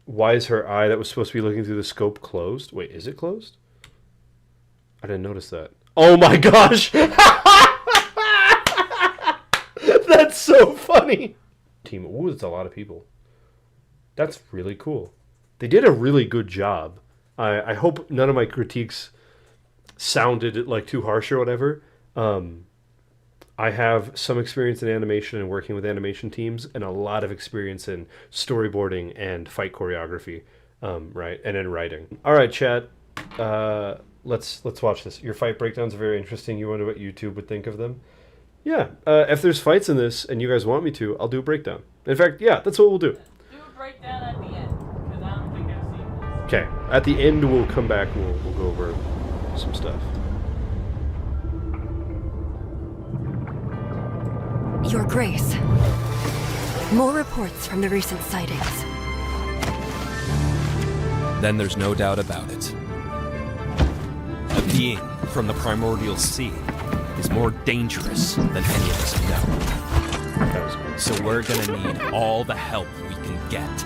Why is her eye that was supposed to be looking through the scope closed? Wait, is it closed? I didn't notice that. Oh my gosh! That's so funny! Team, ooh, that's a lot of people. That's really cool. They did a really good job. I hope none of my critiques sounded like too harsh or whatever. I have some experience in animation and working with animation teams, and a lot of experience in storyboarding and fight choreography, right, and in writing. All right, chat. Let's watch this. Your fight breakdowns are very interesting. You wonder what YouTube would think of them. Yeah, if there's fights in this and you guys want me to, I'll do a breakdown. In fact, yeah, that's what we'll do. Do a breakdown at the end, because I don't think I've seen this. Okay, at the end we'll come back. We'll go over some stuff. Your Grace. More reports from the recent sightings. Then there's no doubt about it. A being from the primordial sea is more dangerous than any of us know. So we're gonna need all the help we can get.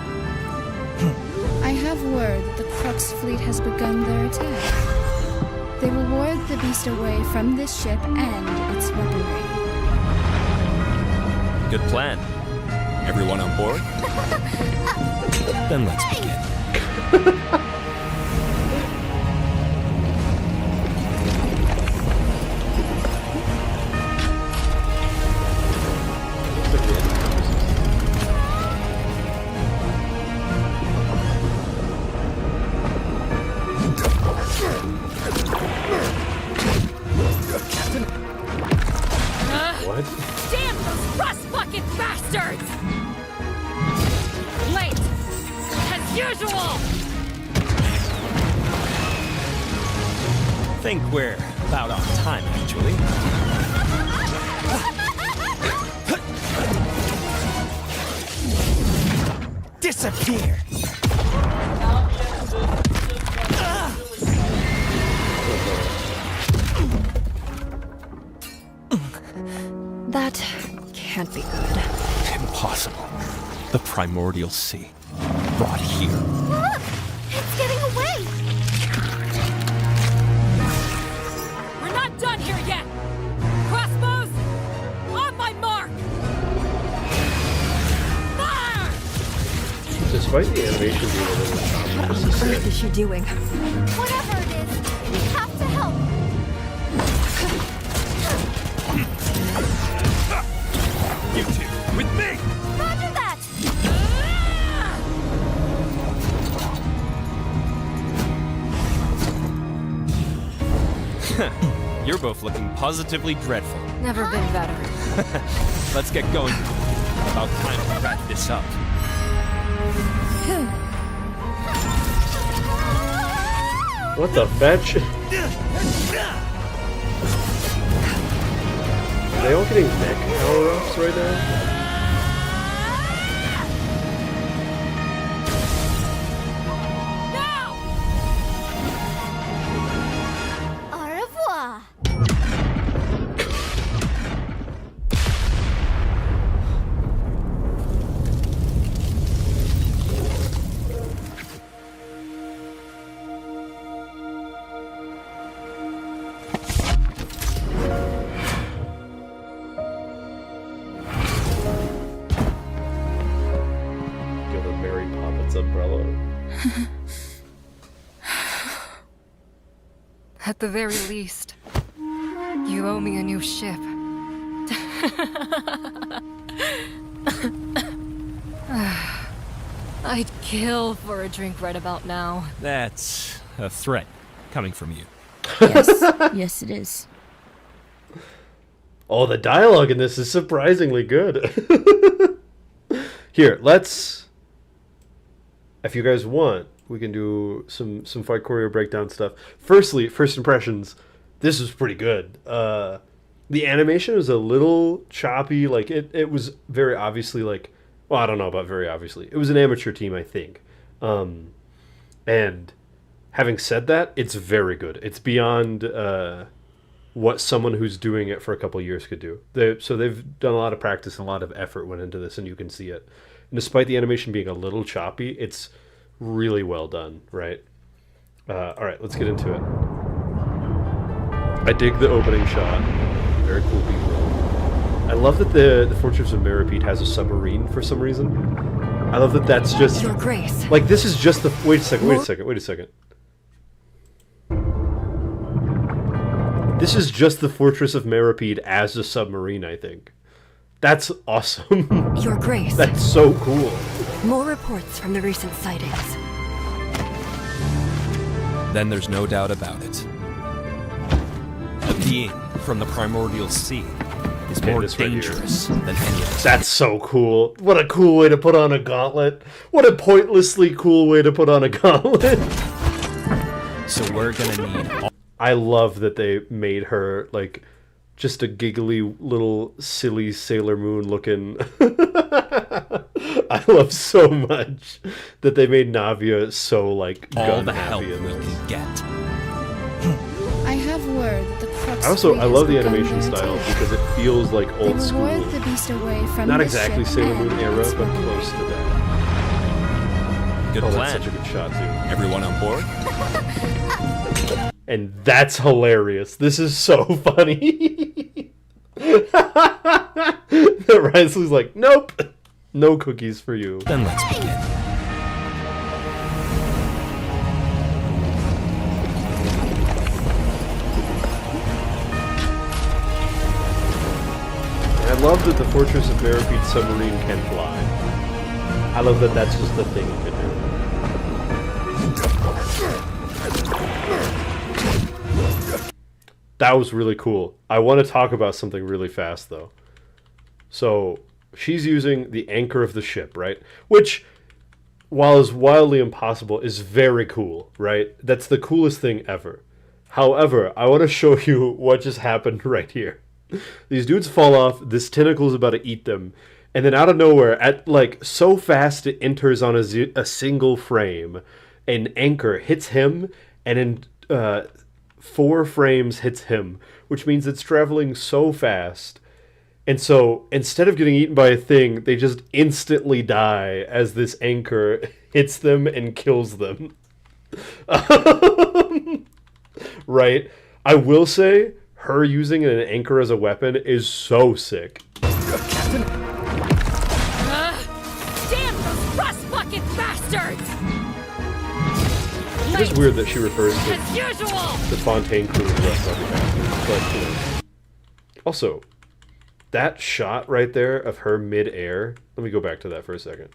I have word that the Crux fleet has begun their attack. They will ward the beast away from this ship and its weaponry. Good plan. Everyone on board? Then let's begin. What? Damn those rust bucket bastards! Late, as usual! Think we're about on time, actually. Disappear! That can't be good. Impossible. The primordial sea. Brought here. Look! It's getting away! We're not done here yet! Crossbows, on my mark! Fire! Despite the animation being a little choppy, What this on is earth sick. is she doing? Whatever it is, we have to help! You two, with me! Roger that! You're both looking positively dreadful. Never been better. Let's get going. About time to wrap this up. What the fetch? Are they all getting neck power-ups right now? Now! Au revoir! You have a Mary Poppins umbrella. At the very least, you owe me a new ship. I'd kill for a drink right about now. That's a threat coming from you. Yes, yes it is. Oh, the dialogue in this is surprisingly good. Here, let's... If you guys want, we can do some fight choreo breakdown stuff. Firstly, first impressions, this was pretty good. The animation was a little choppy. Like, it was very obviously, like... Well, I don't know about very obviously. It was an amateur team, I think. And having said that, it's very good. It's beyond what someone who's doing it for a couple years could do. So they've done a lot of practice and a lot of effort went into this, and you can see it. And despite the animation being a little choppy, it's really well done, right? All right, let's get into it. I dig the opening shot. Very cool B-roll. I love that the Fortress of Meripede has a submarine for some reason. I love that that's just... Your Grace. Like, this is just the... Wait a second. This is just the Fortress of Meripede as a submarine, I think. That's awesome. Your Grace. That's so cool. More reports from the recent sightings. Then there's no doubt about it. A being from the primordial sea is more this right here. dangerous than any of us. That's so cool. What a cool way to put on a gauntlet. What a pointlessly cool way to put on a gauntlet. So we're gonna need all I love that they made her, like, just a giggly little silly Sailor Moon looking. I love so much that they made Navia so, like, gun the help happy we in this. can get. I have word that the crux I fleet love the has begun animation their style attack. because it feels like They old will school. ward the beast away from Not this exactly ship Sailor Moon and era, its but weaponry. close to that. Good Oh, plan. that's such a good shot, too. Everyone on board? And that's hilarious. This is so funny. That Risley's like, nope, no cookies for you. Then let's begin. And I love that the Fortress of Meripede submarine can fly. I love that that's just the thing it can do. That was really cool. I want to talk about something really fast, though. So, she's using the anchor of the ship, right? Which, while is wildly impossible, is very cool, right? That's the coolest thing ever. However, I want to show you what just happened right here. These dudes fall off, this tentacle is about to eat them, and then out of nowhere, at like so fast it enters on a single frame, an anchor hits him, and in 4 frames hits him, which means it's traveling so fast. And so, instead of getting eaten by a thing, they just instantly die as this anchor hits them and kills them. Right? I will say, her using an anchor as a weapon is so sick. Damn those rust bucket bastards! It is weird that she refers to As usual! the Fontaine crew as Rust Bucket Bastards, but, you know. Also, that shot right there of her mid-air, let me go back to that for a second.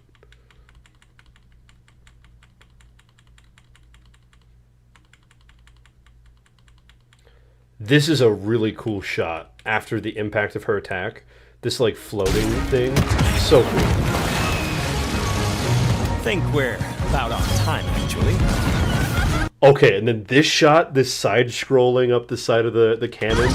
This is a really cool shot after the impact of her attack. This, like, floating thing, so cool. Think we're about on time, actually. Okay, and then this shot, this side-scrolling up the side of the cannons,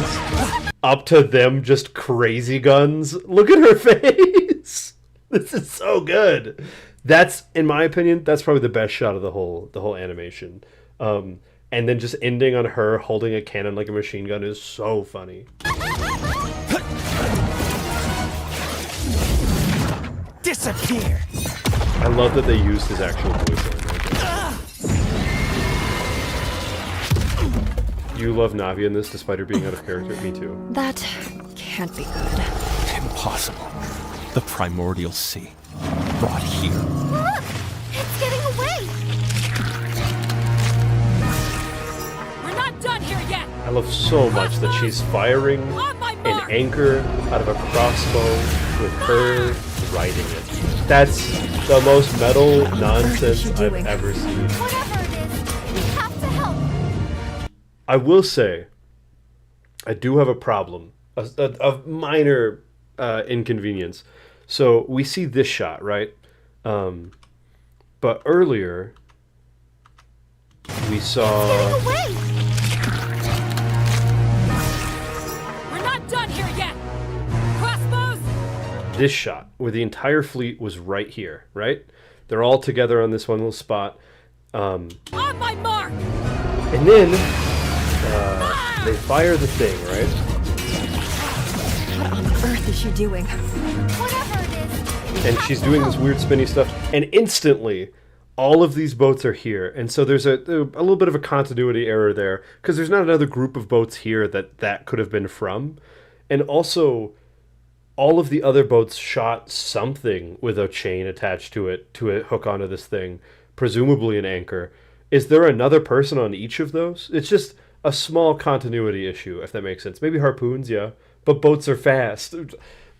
up to them just crazy guns. Look at her face! This is so good. That's, in my opinion, that's probably the best shot of the whole animation. And then just ending on her holding a cannon like a machine gun is so funny. Disappear! I love that they used his actual voice line right there. You love Navia in this despite her being out of character? Me too. That can't be good. Impossible. The primordial sea. Brought here. Look! It's getting away! We're not done here yet! I love so much that she's firing On my an mark! anchor out of a crossbow with her riding it. That's the most metal nonsense I've doing? ever seen. Whatever it is, we have to help! I will say, I do have a problem, a minor inconvenience. So we see this shot, right? But earlier, we saw... Away! We're not done here yet! Crossbows! this shot where the entire fleet was right here, right? They're all together on this one little spot. On my mark! And then they fire the thing, right? What on earth is she doing? Whatever it is, And she's doing this weird spinny stuff. And instantly, all of these boats are here, and so there's a little bit of a continuity error there because there's not another group of boats here that could have been from, and also all of the other boats shot something with a chain attached to it hook onto this thing, presumably an anchor. Is there another person on each of those? It's just a small continuity issue, if that makes sense. Maybe harpoons, yeah, but boats are fast.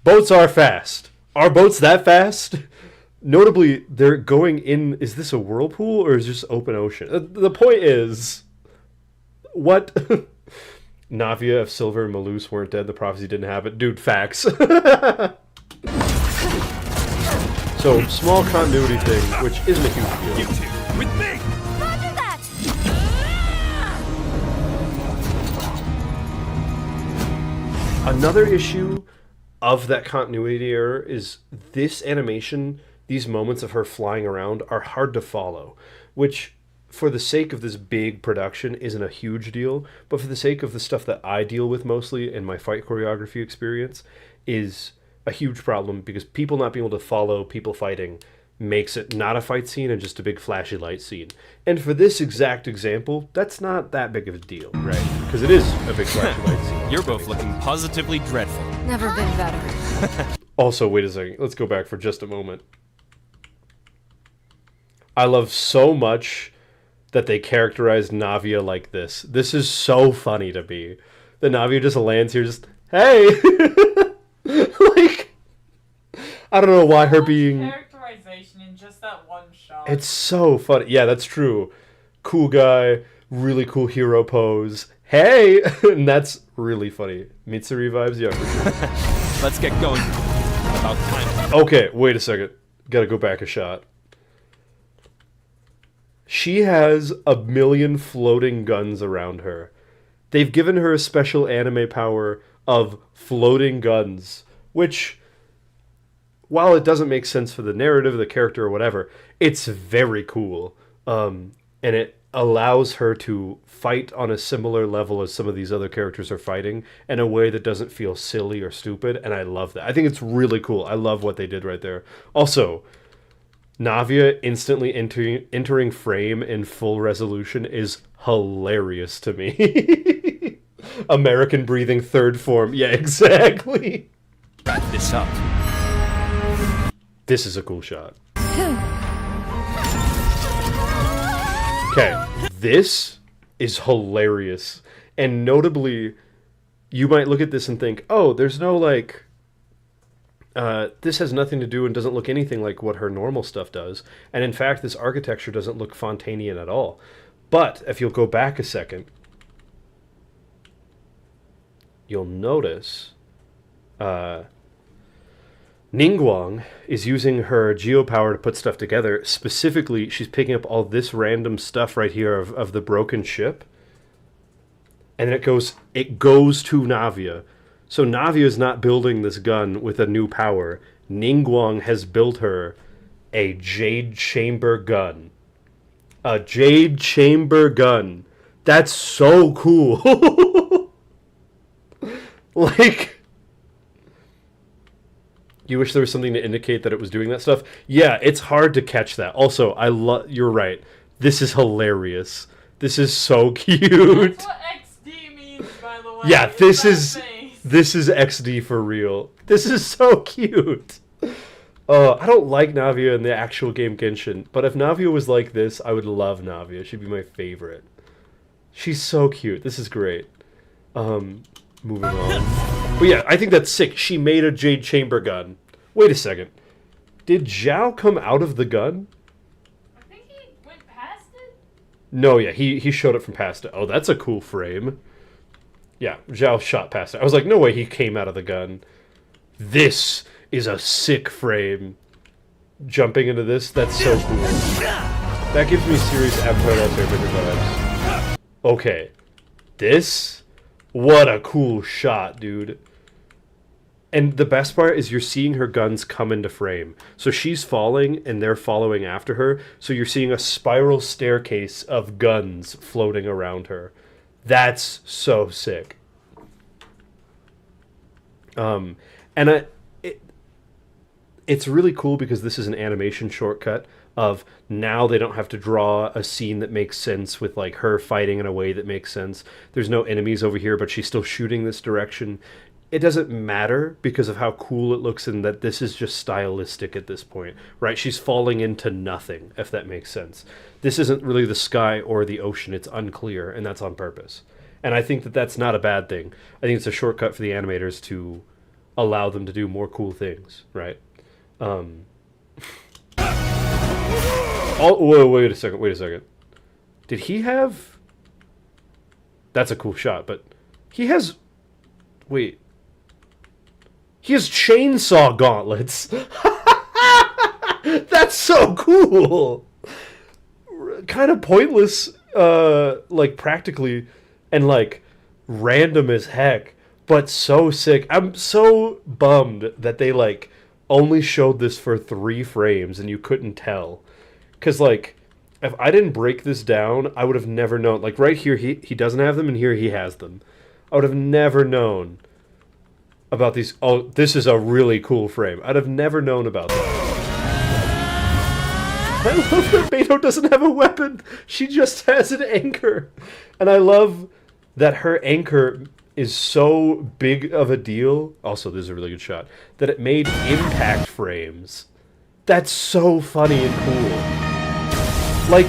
Boats are fast. Are boats that fast? Notably, they're going in... Is this a whirlpool or is this open ocean? The point is... What? Navia, if Silver and Malus weren't dead, the prophecy didn't happen. Dude, facts. So, small continuity thing, which isn't a huge deal. You two, with me! Roger that! Another issue of that continuity error is this animation, these moments of her flying around are hard to follow, which for the sake of this big production isn't a huge deal, but for the sake of the stuff that I deal with mostly in my fight choreography experience is a huge problem because people not being able to follow people fighting makes it not a fight scene and just a big flashy light scene. And for this exact example, that's not that big of a deal, right? Because it is a big flashy light scene. You're both looking positively dreadful. Never been better. Also, wait a second. Let's go back for just a moment. I love so much that they characterized Navia like this. This is so funny to me. The Navia just lands here just, hey! Like, I don't know why her being... Characterization in just that one shot. It's so funny. Yeah, that's true. Cool guy, really cool hero pose. Hey! And that's really funny. Mitsuri vibes? Yeah, for sure. Let's get going. About time. Okay, wait a second. Gotta go back a shot. She has a million floating guns around her. They've given her a special anime power of floating guns, which, while it doesn't make sense for the narrative, the character, or whatever, it's very cool. And it allows her to fight on a similar level as some of these other characters are fighting in a way that doesn't feel silly or stupid, and I love that. I think it's really cool. I love what they did right there. Also, Navia instantly entering frame in full resolution is hilarious to me. American breathing third form. Yeah, exactly. Wrap this up. This is a cool shot. Okay, this is hilarious. And notably, you might look at this and think, oh, there's no, like... this has nothing to do and doesn't look anything like what her normal stuff does. And in fact, this architecture doesn't look Fontanian at all. But if you'll go back a second, you'll notice Ningguang is using her geopower to put stuff together. Specifically, she's picking up all this random stuff right here of the broken ship. And then it goes to Navia. So Navia is not building this gun with a new power. Ningguang has built her a Jade Chamber gun. A Jade Chamber gun. That's so cool. Like, you wish there was something to indicate that it was doing that stuff? Yeah, it's hard to catch that. Also, you're right. This is hilarious. This is so cute. That's what XD means, by the way. Yeah, this is Face. XD for real. This is so cute. I don't like Navia in the actual game Genshin, but if Navia was like this, I would love Navia. She'd be my favorite. She's so cute. This is great. Moving on. But yeah, I think that's sick. She made a Jade Chamber gun. Wait a second. Did Zhao come out of the gun? I think he went past it. No, yeah, he showed it from past it. Oh, that's a cool frame. Yeah, Zhao shot past it. I was like, no way he came out of the gun. This is a sick frame. Jumping into this, that's so cool. That gives me serious Avatar Lost Airbender vibes. Okay. This? What a cool shot, dude. And the best part is you're seeing her guns come into frame. So she's falling, and they're following after her. So you're seeing a spiral staircase of guns floating around her. That's so sick. And it's really cool because this is an animation shortcut, of now they don't have to draw a scene that makes sense with like her fighting in a way that makes sense. There's no enemies over here, but she's still shooting this direction. It doesn't matter because of how cool it looks and that this is just stylistic at this point, right? She's falling into nothing, if that makes sense. This isn't really the sky or the ocean. It's unclear, and that's on purpose. And I think that that's not a bad thing. I think it's a shortcut for the animators to allow them to do more cool things, right? Oh, whoa, wait a second. Did he have... That's a cool shot, but he has... Wait. He has chainsaw gauntlets. That's so cool. Kind of pointless, like practically, and like random as heck, but so sick. I'm so bummed that they like only showed this for 3 frames and you couldn't tell. Because like, if I didn't break this down, I would have never known. Like right here, he doesn't have them, and here he has them. I would have never known about these. Oh, this is a really cool frame. I'd have never known about that. I love that Beto doesn't have a weapon. She just has an anchor. And I love that her anchor is so big of a deal. Also, this is a really good shot. That it made impact frames. That's so funny and cool. Like,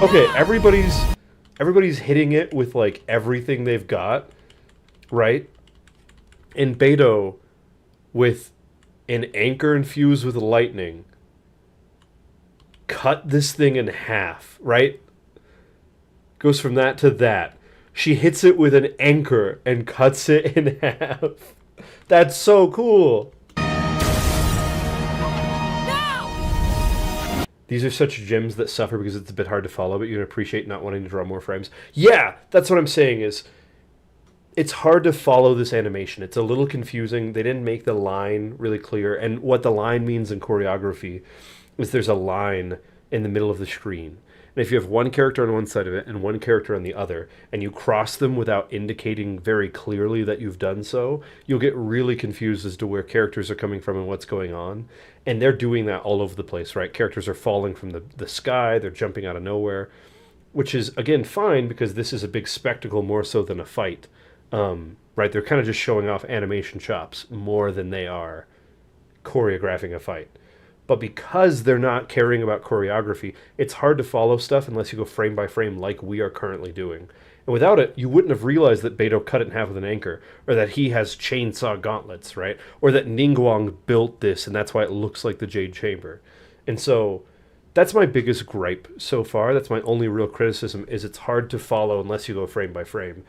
okay, everybody's hitting it with like everything they've got, right? And Beto, with an anchor infused with lightning, cut this thing in half, right? Goes from that to that. She hits it with an anchor and cuts it in half. That's so cool. Now! These are such gems that suffer because it's a bit hard to follow, but you can appreciate not wanting to draw more frames. Yeah, that's what I'm saying is, it's hard to follow this animation. It's a little confusing. They didn't make the line really clear. And what the line means in choreography is there's a line in the middle of the screen. And if you have one character on one side of it and one character on the other, and you cross them without indicating very clearly that you've done so, you'll get really confused as to where characters are coming from and what's going on. And they're doing that all over the place, right? Characters are falling from the sky. They're jumping out of nowhere, which is, again, fine because this is a big spectacle more so than a fight. Right, they're kind of just showing off animation chops more than they are choreographing a fight. But because they're not caring about choreography, it's hard to follow stuff unless you go frame by frame like we are currently doing. And without it, you wouldn't have realized that Beto cut it in half with an anchor, or that he has chainsaw gauntlets, right? Or that Ningguang built this, and that's why it looks like the Jade Chamber. And so that's my biggest gripe so far. That's my only real criticism, is it's hard to follow unless you go frame by frame.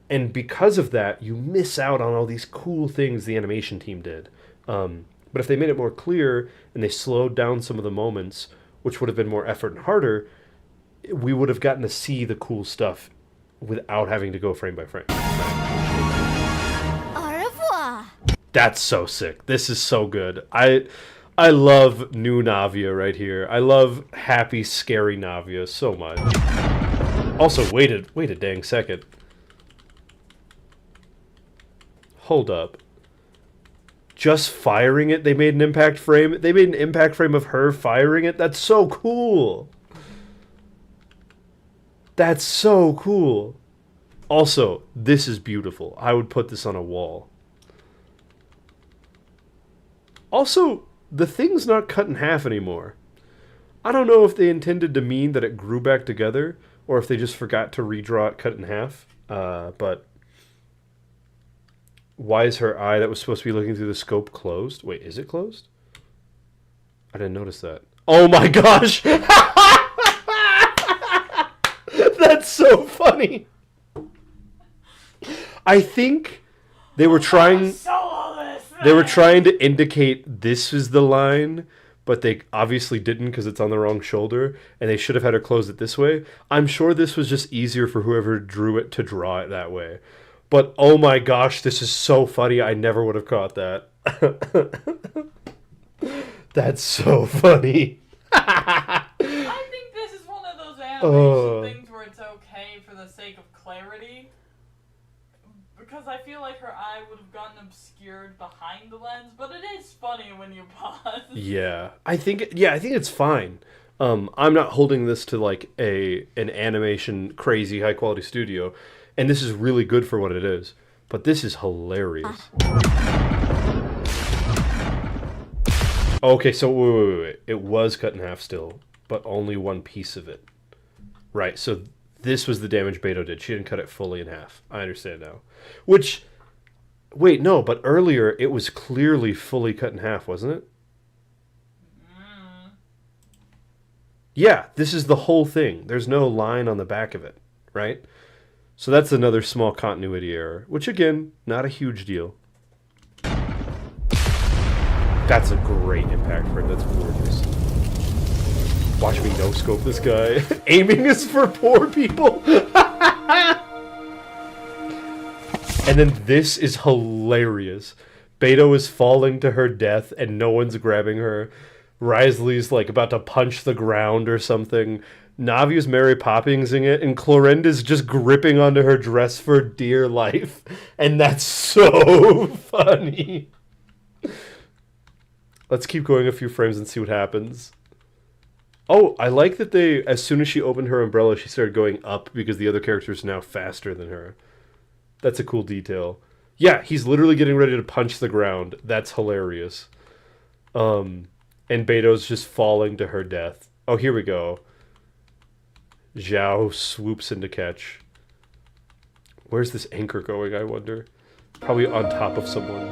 And because of that, you miss out on all these cool things the animation team did. But if they made it more clear and they slowed down some of the moments, which would have been more effort and harder, we would have gotten to see the cool stuff without having to go frame by frame. Au revoir. That's so sick. This is so good. I love new Navia right here. I love happy, scary Navia so much. Also, wait a dang second. Hold up. Just firing it, they made an impact frame? They made an impact frame of her firing it? That's so cool. That's so cool. Also, this is beautiful. I would put this on a wall. Also, the thing's not cut in half anymore. I don't know if they intended to mean that it grew back together, or if they just forgot to redraw it cut in half. But why is her eye that was supposed to be looking through the scope closed? Wait, is it closed? I didn't notice that. Oh my gosh! That's so funny. I think they were trying to indicate this is the line, but they obviously didn't because it's on the wrong shoulder, and they should have had her close it this way. I'm sure this was just easier for whoever drew it to draw it that way. But oh my gosh, this is so funny. I never would have caught that. That's so funny. I think this is one of those animation things where it's okay for the sake of clarity. because I feel like her eye would have gotten obscured behind the lens, but it is funny when you pause. Yeah, I think it's fine. I'm not holding this to like an animation crazy high quality studio, and this is really good for what it is. But this is hilarious. Okay, so wait. It was cut in half still, but only one piece of it. Right, so this was the damage Beto did. She didn't cut it fully in half. I understand now. Which, wait, no, but earlier it was clearly fully cut in half, wasn't it? Yeah, this is the whole thing. There's no line on the back of it, right? So that's another small continuity error, which again, not a huge deal. That's a great impact for it. That's gorgeous. Watch me no-scope this guy. Aiming is for poor people. And then this is hilarious. Beto is falling to her death and no one's grabbing her. Risley's like about to punch the ground or something. Navi's Mary Poppinsing it, and Clorinda's just gripping onto her dress for dear life. And that's so funny. Let's keep going a few frames and see what happens. Oh, I like that they, as soon as she opened her umbrella, she started going up because the other character is now faster than her. That's a cool detail. Yeah, he's literally getting ready to punch the ground. That's hilarious. And Beto's just falling to her death. Oh, here we go. Zhao swoops in to catch. Where's this anchor going, I wonder? Probably on top of someone.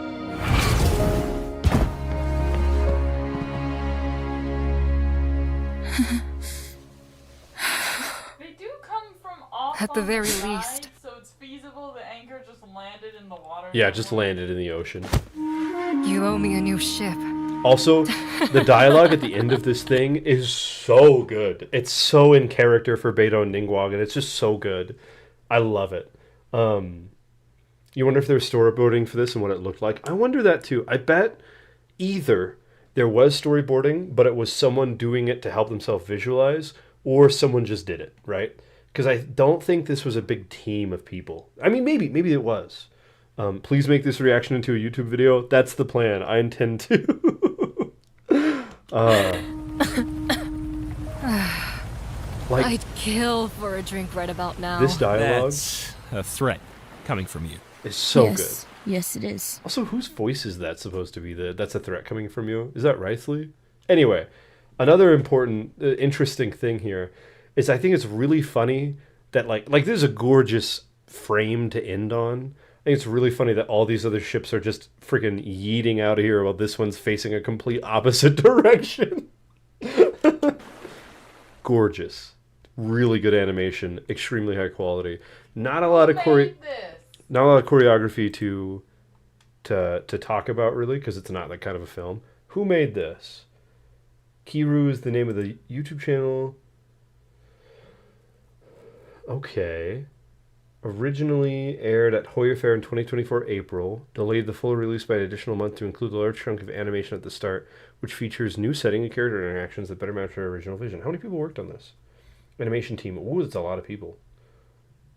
They do come from off At the on very side, least. so it's feasible the anchor just landed in the water. Yeah, just landed in the ocean. You owe me a new ship. Also, the dialogue at the end of this thing is so good. It's so in character for Beto and Ningguang, and it's just so good. I love it. You wonder if there was storyboarding for this and what it looked like? I wonder that too. I bet either there was storyboarding, but it was someone doing it to help themselves visualize, or someone just did it, right? Because I don't think this was a big team of people. I mean, maybe it was. Please make this reaction into a YouTube video. That's the plan. I intend to. Like, I'd kill for a drink right about now. this dialogue That's a threat coming from you. is so yes. good. Yes, it is. Also, whose voice is that supposed to be? That's a threat coming from you? Is that Risley? Anyway, another important, interesting thing here is I think it's really funny that, like this is a gorgeous frame to end on. I think it's really funny that all these other ships are just freaking yeeting out of here while this one's facing a complete opposite direction. Gorgeous. Really good animation. Extremely high quality. Not a lot of not a lot of choreography to talk about, really, because it's not that kind of a film. Who made this? Kiru is the name of the YouTube channel. Okay. Originally aired at Hoyer Fair in 2024 April. Delayed the full release by an additional month to include a large chunk of animation at the start, which features new setting and character interactions that better match our original vision. How many people worked on this? Animation team. Ooh, that's a lot of people.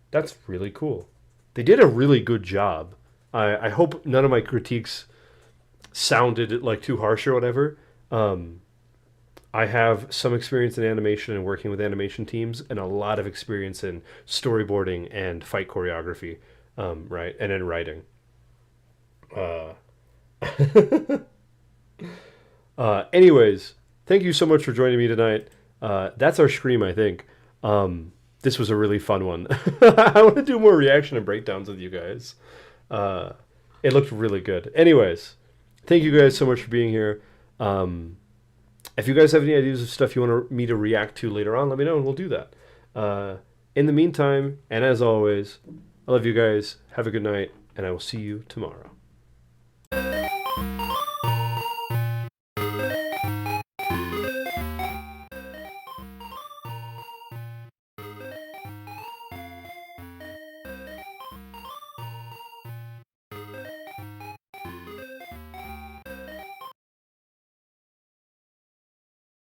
That's really cool. They did a really good job. I hope none of my critiques sounded like too harsh or whatever. I have some experience in animation and working with animation teams, and a lot of experience in storyboarding and fight choreography, right, and in writing. Anyways, thank you so much for joining me tonight. That's our stream, I think. This was a really fun one. I want to do more reaction and breakdowns with you guys. It looked really good. Anyways, thank you guys so much for being here. If you guys have any ideas of stuff you want me to react to later on, let me know and we'll do that. In the meantime, and as always, I love you guys. Have a good night, and I will see you tomorrow.